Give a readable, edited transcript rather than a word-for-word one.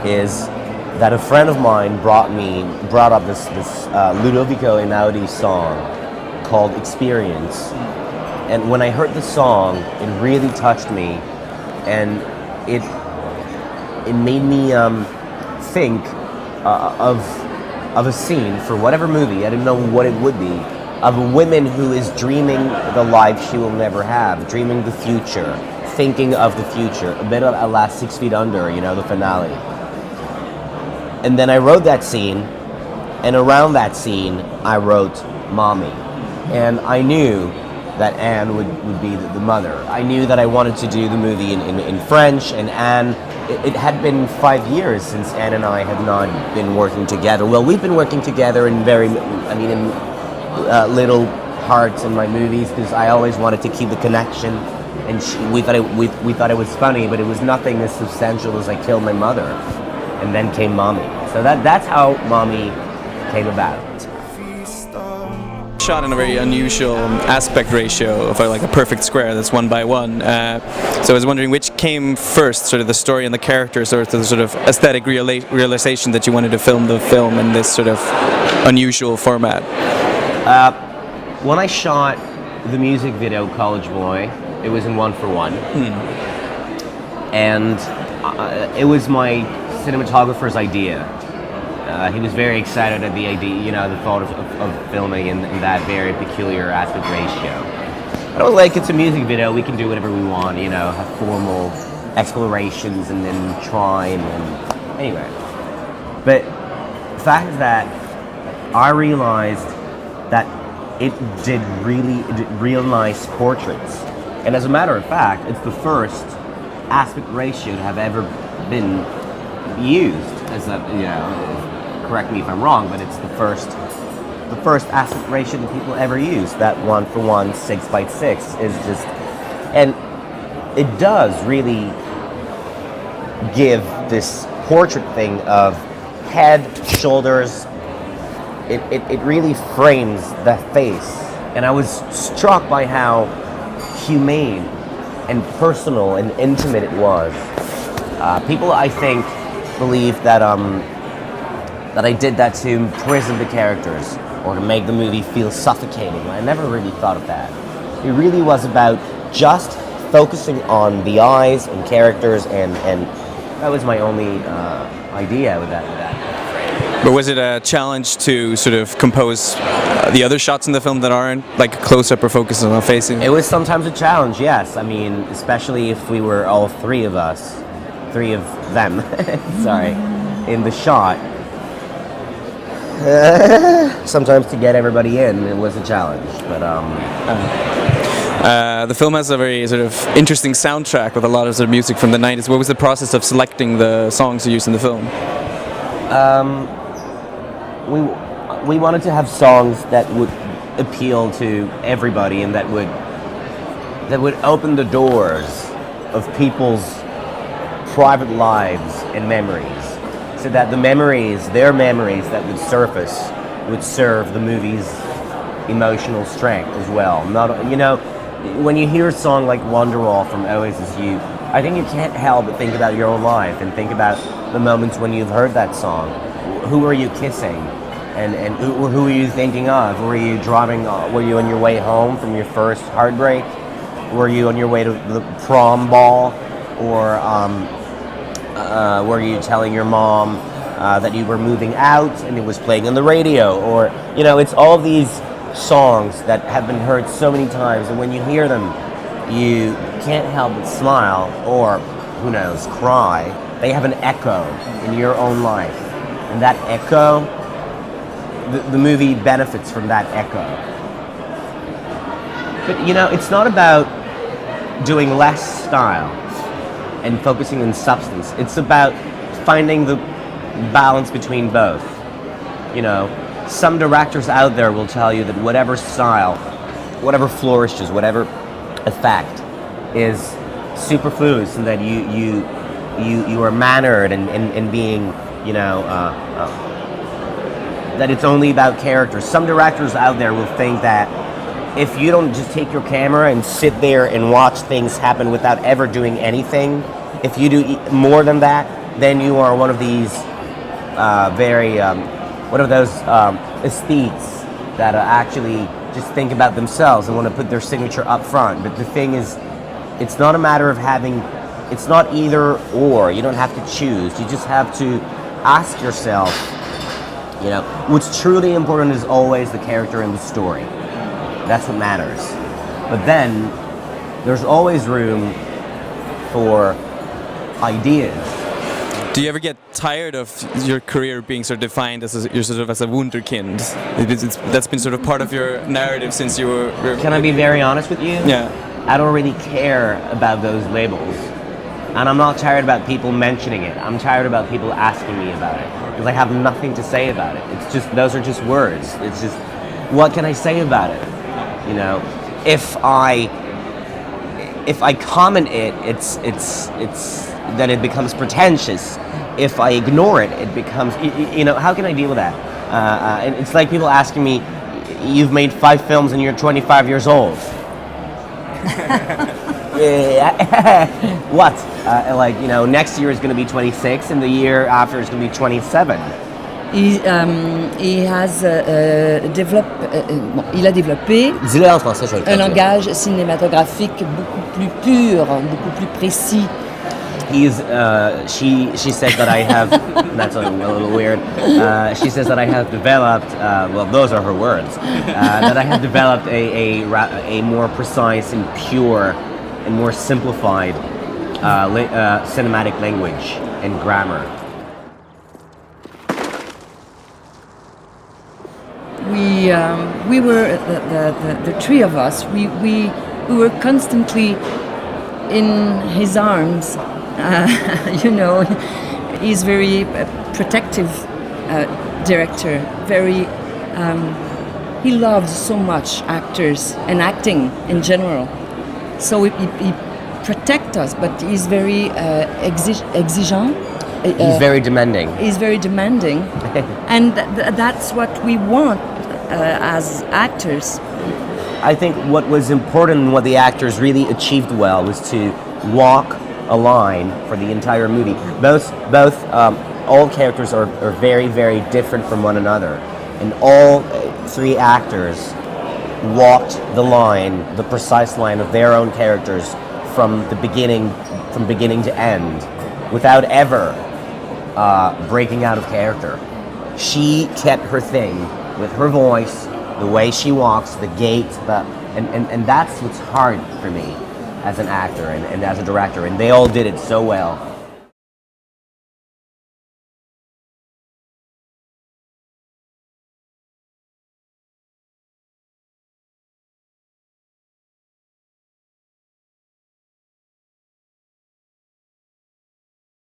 is that a friend of mine brought up this Ludovico Einaudi song called Experience. And when I heard the song, it really touched me, and it made me think of a scene for whatever movie, I didn't know what it would be, of a woman who is dreaming the life she will never have, dreaming the future, thinking of the future, a bit of la 6 Feet Under, the finale. And then I wrote that scene, and around that scene, I wrote Mommy. And I knew that Anne would be the mother. I knew that I wanted to do the movie in French, and Anne, it had been 5 years since Anne and I had not been working together. Well, we've been working together in little parts in my movies, because I always wanted to keep the connection, and we thought it was funny, but it was nothing as substantial as I killed my mother, and then came Mommy. So that's how Mommy came about. Shot in a very unusual aspect ratio of like a perfect square that's 1 by 1. So I was wondering which came first, sort of the story and the characters, or the sort of aesthetic realization that you wanted to film the film in this sort of unusual format? When I shot the music video College Boy, it was in 1:1. And it was my cinematographer's idea. He was very excited at the idea, the thought of filming in that very peculiar aspect ratio. I was like, it's a music video, we can do whatever we want, have formal explorations and then try and then, anyway. But the fact is that I realized that it did real nice portraits. And as a matter of fact, it's the first aspect ratio to have ever been used as a, correct me if I'm wrong, but it's the first aspect ratio that people ever use. That 1:1, 6 by 6 is just, and it does really give this portrait thing of head, shoulders. It really frames the face, and I was struck by how humane and personal and intimate it was. People, I think, believe that I did that to imprison the characters or to make the movie feel suffocating. I never really thought of that. It really was about just focusing on the eyes and characters, and that was my only idea with that. But was it a challenge to sort of compose the other shots in the film that aren't like close-up or focus on facing? It was sometimes a challenge, yes. I mean, especially if we were all three of them, sorry, in the shot. Sometimes to get everybody in, it was a challenge, but the film has a very sort of interesting soundtrack with a lot of sort of music from the 90s. What was the process of selecting the songs you used in the film? We wanted to have songs that would appeal to everybody and that would open the doors of people's private lives and memories, so that their memories that would surface would serve the movie's emotional strength as well. When you hear a song like Wonderwall from Oasis, I think you can't help but think about your own life and think about the moments when you've heard that song. Who were you kissing? And who were you thinking of? Were you driving? Were you on your way home from your first heartbreak? Were you on your way to the prom ball? Or were you telling your mom that you were moving out and it was playing on the radio? Or, it's all of these songs that have been heard so many times, and when you hear them, you can't help but smile, or, who knows, cry. They have an echo in your own life. And that echo, the movie benefits from that echo. But, it's not about doing less style and focusing on substance. It's about finding the balance between both. Some directors out there will tell you that whatever style, whatever flourishes, whatever effect is superfluous, and that you are mannered and being, that it's only about characters. Some directors out there will think that if you don't just take your camera and sit there and watch things happen without ever doing anything, if you do more than that, then you are one of these one of those aesthetes that actually just think about themselves and want to put their signature up front. But the thing is, it's not a matter of having, it's not either or. You don't have to choose. You just have to ask yourself, you know, what's truly important is always the character and the story. That's what matters. But then there's always room for ideas. Do you ever get tired of your career being sort of defined as you're sort of as a wunderkind? That's been sort of part of your narrative since you were. Can I be very honest with you? Yeah. I don't really care about those labels. And I'm not tired about people mentioning it. I'm tired about people asking me about it. Because I have nothing to say about it. It's just, those are just words. It's just, what can I say about it? You know, if I comment it, it's then it becomes pretentious. If I ignore it, it becomes, you know, how can I deal with that? And it's like people asking me, you've made 5 films and you're 25 years old. What? Like, you know, next year is going to be 26 and the year after is going to be 27. He has il a développé Dis-le en français, je vais le un traduire. langage cinématographique beaucoup plus pur, beaucoup plus précis. He's, she says that I have, that's a little weird, she says that I have developed, well, those are her words, that I have developed a more precise and pure and more simplified cinematic language and grammar. We were the three of us. We were constantly in his arms. You know, he's very protective director. Very, he loves so much actors and acting in general. So he protects us, but he's very exigeant. He's very demanding. He's very demanding, and that's what we want as actors. I think what was important and what the actors really achieved well was to walk a line for the entire movie. All characters are very, very different from one another, and all 3 actors walked the line, the precise line of their own characters from beginning to end, without ever breaking out of character. She kept her thing with her voice, the way she walks, the gait, and that's what's hard for me as an actor and as a director, and they all did it so well.